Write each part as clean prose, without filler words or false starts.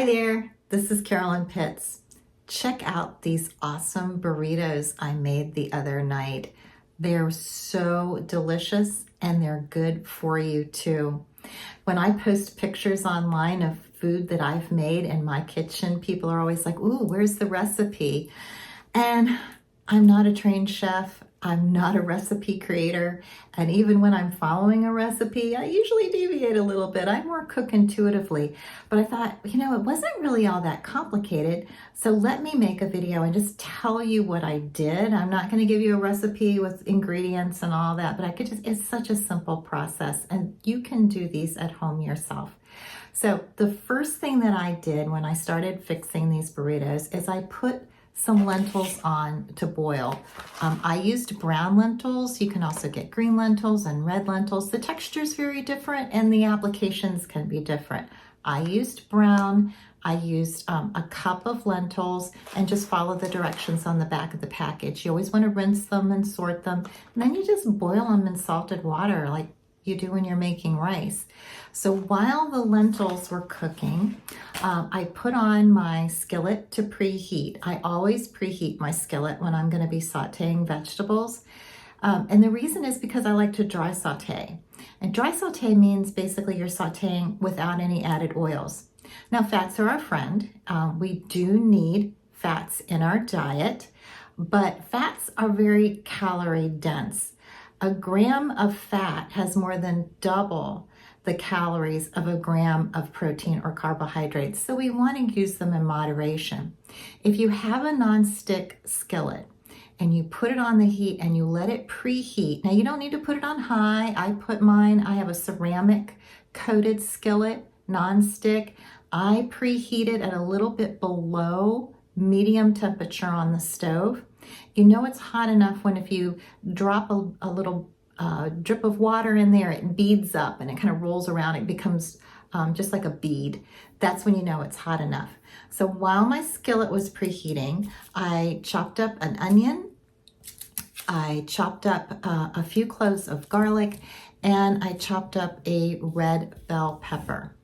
Hi there, this is Carolyn Pitts. Check out these awesome burritos I made the other night. They're so delicious and they're good for you too. When I post pictures online of food that I've made in my kitchen, people are always like, ooh, where's the recipe? And I'm not a trained chef. I'm not a recipe creator. And even when I'm following a recipe, I usually deviate a little bit. I more cook intuitively. But I thought, it wasn't really all that complicated. So let me make a video and just tell you what I did. I'm not going to give you a recipe with ingredients and all that, but it's such a simple process and you can do these at home yourself. So the first thing that I did when I started fixing these burritos is I put some lentils on to boil. I used brown lentils. You can also get green lentils and red lentils. The texture is very different and the applications can be different. I used brown. I used a cup of lentils and just follow the directions on the back of the package. You always want to rinse them and sort them. And then you just boil them in salted water like you do when you're making rice. So while the lentils were cooking, I put on my skillet to preheat. I always preheat my skillet when I'm going to be sauteing vegetables. And the reason is because I like to dry saute. And dry saute means basically you're sauteing without any added oils. Now, fats are our friend. We do need fats in our diet, but fats are very calorie dense. A gram of fat has more than double the calories of a gram of protein or carbohydrates. So we want to use them in moderation. If you have a non-stick skillet and you put it on the heat and you let it preheat, now you don't need to put it on high. I have a ceramic coated skillet, non-stick. I preheat it at a little bit below medium temperature on the stove. You know it's hot enough when if you drop a little drip of water in there, it beads up and it kind of rolls around. It becomes just like a bead. That's when you know it's hot enough. So while my skillet was preheating, I chopped up an onion. I chopped up a few cloves of garlic and I chopped up a red bell pepper.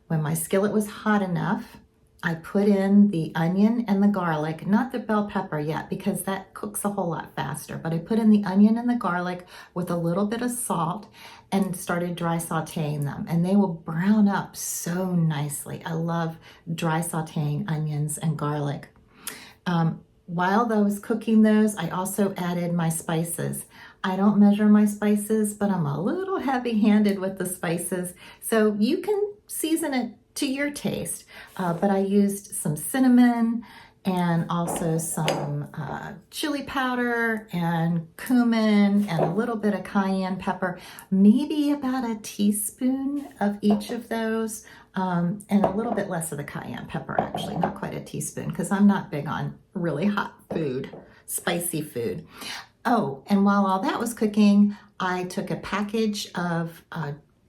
When my skillet was hot enough, I put in the onion and the garlic, not the bell pepper yet because that cooks a whole lot faster, but I put in the onion and the garlic with a little bit of salt and started dry sauteing them, and they will brown up so nicely. I love dry sauteing onions and garlic. While I was cooking those, I also added my spices. I don't measure my spices, but I'm a little heavy-handed with the spices, so you can season it to your taste, but I used some cinnamon and also some chili powder and cumin and a little bit of cayenne pepper, maybe about a teaspoon of each of those, and a little bit less of the cayenne pepper actually, not quite a teaspoon because I'm not big on really hot food, spicy food. Oh, and while all that was cooking, I took a package of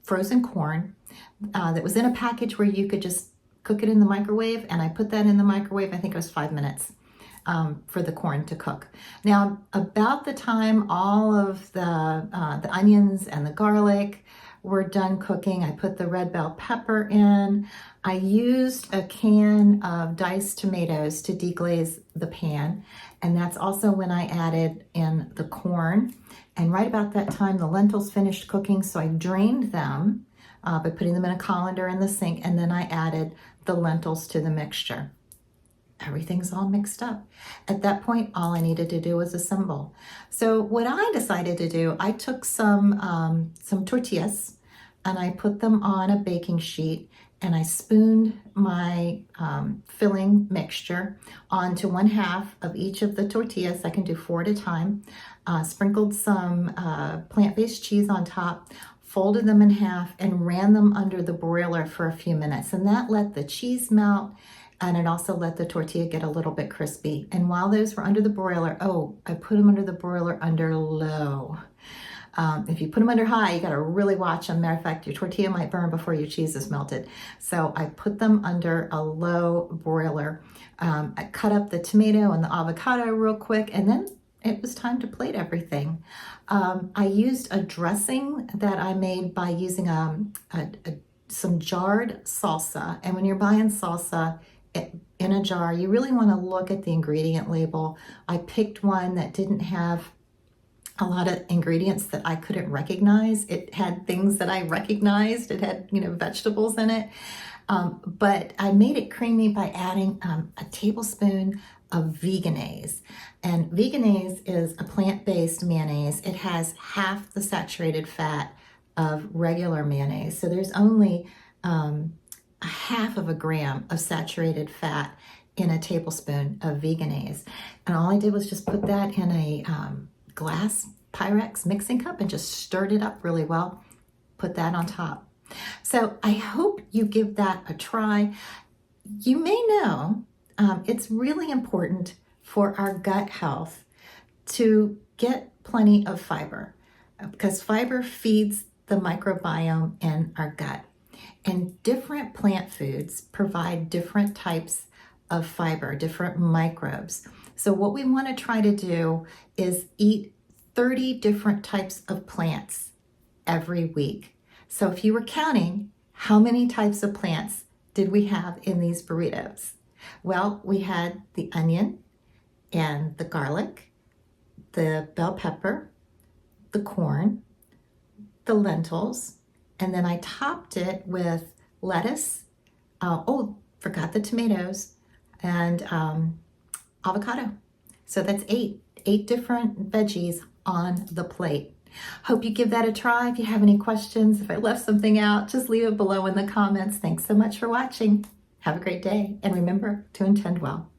frozen corn that was in a package where you could just cook it in the microwave, and I put that in the microwave. I think it was 5 minutes for the corn to cook. Now, about the time all of the onions and the garlic were done cooking, I put the red bell pepper in. I used a can of diced tomatoes to deglaze the pan, and that's also when I added in the corn. And right about that time, the lentils finished cooking, so I drained them by putting them in a colander in the sink, and then I added the lentils to the mixture. Everything's all mixed up. At that point, all I needed to do was assemble. So what I decided to do, I took some tortillas and I put them on a baking sheet and I spooned my filling mixture onto 1/2 of each of the tortillas. I can do 4 at a time. Sprinkled some plant-based cheese on top, folded them in half and ran them under the broiler for a few minutes. And that let the cheese melt and it also let the tortilla get a little bit crispy. And while those were under the broiler, I put them under the broiler under low. If you put them under high, you got to really watch them. Matter of fact, your tortilla might burn before your cheese is melted. So I put them under a low broiler. I cut up the tomato and the avocado real quick, and then it was time to plate everything. I used a dressing that I made by using a some jarred salsa. And when you're buying salsa in a jar, you really want to look at the ingredient label. I picked one that didn't have a lot of ingredients that I couldn't recognize. It had things that I recognized. It had, vegetables in it. But I made it creamy by adding a tablespoon of veganese. And veganese is a plant-based mayonnaise. It has half the saturated fat of regular mayonnaise. So there's only a half of a gram of saturated fat in a tablespoon of veganese. And all I did was just put that in a glass Pyrex mixing cup and just stirred it up really well. Put that on top. So I hope you give that a try. You may know it's really important for our gut health to get plenty of fiber because fiber feeds the microbiome in our gut. And different plant foods provide different types of fiber, different microbes. So what we want to try to do is eat 30 different types of plants every week. So if you were counting, how many types of plants did we have in these burritos? Well, we had the onion and the garlic, the bell pepper, the corn, the lentils, and then I topped it with lettuce. Forgot the tomatoes and avocado. So that's eight different veggies on the plate. Hope you give that a try. If you have any questions, if I left something out, just leave it below in the comments. Thanks so much for watching. Have a great day. And remember to intend well.